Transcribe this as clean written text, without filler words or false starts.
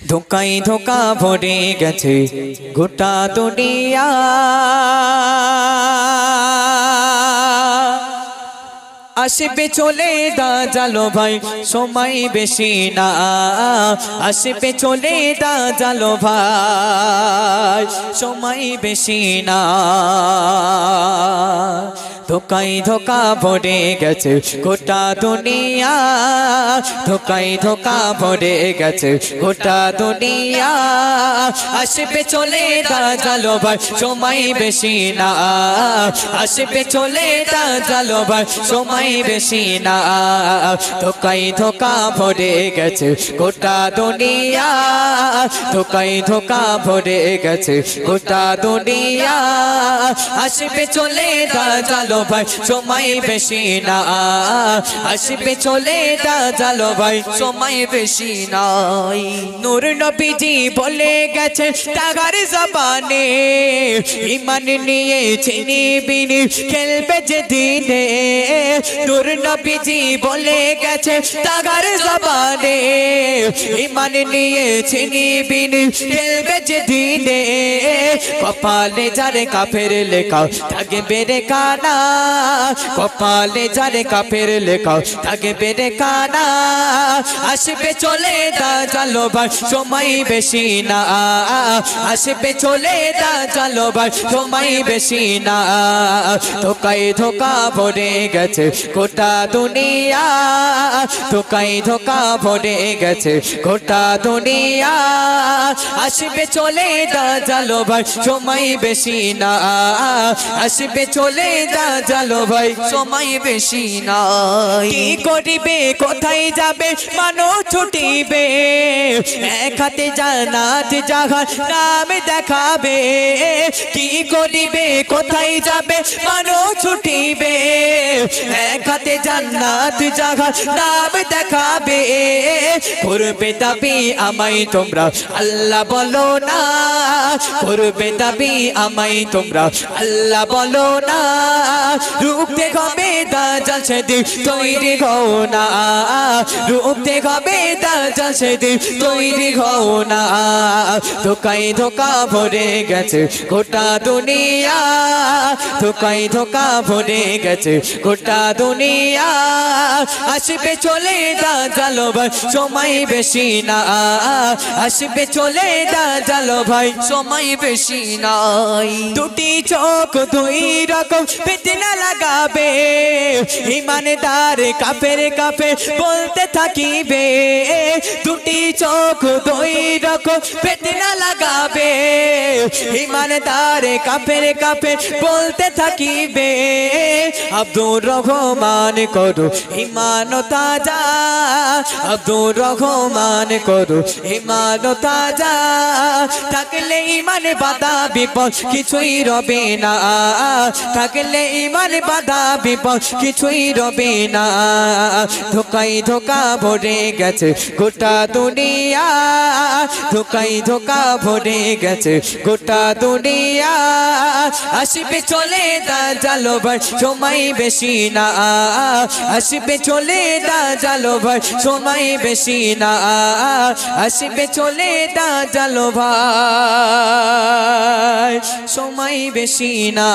ধোকায় ধোকা ভরে গেছে গোটা দুনিয়া। আসবে চলে দাঁড়ালো ভাই সময় বেশি না, আসবে চলে দাঁড়ালো ভাই সময় বেশি না। ধোকায় ধোকা ভরে গেছে গোটা দুনিয়া, ধোকায় ধোকা ভরে গেছে গোটা দুনিয়া। আসবে চলে দাঁড়ালো ভাই সময় বেশি না, আসবে চলে দাঁড়ালো ভাই সময় বেশি না। ধোকায় ধোকা ভরে গেছে গোটা দুনিয়া, ধোকায় ধোকা ভরে গেছে গোটা দুনিয়া। আসবে চলে দাঁড়ালো ভাই সময় বেশি না, আসবে চলে দাঁড়ালো ভাই সময় বেশি নাই। নূর নবীজি বলে গেছে টাকার জবানে, ঈমান নিয়ে চিনি বিনি খেলবে যে দিনে। নূর নবীজি বলে গেছে টাকার জবানে, ঈমান নিয়ে চিনি বিনি খেলবে যে দিনে। কপালে যারে কাফের লেখা থাকবে রে কানা, কপালে যারে কাফের লেখা থাকবে রে কানা। আসবে চলে দাঁড়ালো ভাই সময় বেশি না, আসবে চলে দাঁড়ালো ভাই সময় বেশি না। ধোকায় ধোকা ভরে গেছে গোটা দুনিয়া, ধোকায় ধোকা ভরে গেছে গোটা দুনিয়া। আসবে চলে দাঁড়ালো ভাই সময় বেশি না, আসবে চলে দাঁড়ালো ভাই সময় বেশি নাই। কি করিবে কোথায় যাবে মানুষ ছুটিবে, এক হাতে জান্নাত জাহান নাম দেখাবে। কি করিবে কোথায় যাবে মানুষ ছুটিবে, এক হাতে জান্নাত জাহান নাম দেখাবে। করবে দাবি আমায় তোমরা আল্লাহ বলো না, করবে দাবি আমায় তোমরা আল্লাহ বলো না। রুখতে হবে দাজ্জাল সেদিন তৈরি হও না, রুখতে হবে দাজ্জাল সেদিন তৈরি হও না। ধোকায় ধোকা ভরে গেছে গোটা দুনিয়া, ধোকায় ধোকা ভরে গেছে গোটা দুনিয়া। আসবে চলে দাঁড়ালো ভাই সময় বেশি না, আসবে চলে দাঁড়ালো ভাই সময় বেশি নাই। দুটি চোখ দুই রকম ফিতনা লাগাবে, ঈমানদার কাফের কাফের বলতে থাকিবে। দুটি চোখ দুই রকম ফিতনা লাগাবে, ঈমানদার কাফের কাফের বলতে থাকিবে। আব্দুর রহমান করো ঈমান তাজা, আব্দুর রহমান করো ঈমান তাজা। থাকলে ঈমান বাধা বিপদ কিছুই রবে না, থাকলে ঈমান বাধা বিপদ কিছুই রবে না। ধোকায় ধোকা ভরে গেছে গোটা দুনিয়া, ধোকায় ধোকা ভরে গেছে গোটা দুনিয়া। আসবে চলে দাঁড়ালো ভাই সময় বেশি না, আসবে চলে দাঁড়ালো ভাই সময় বেশি না, আসবে চলে দাঁড়ালো ভাই সময় বেশি না।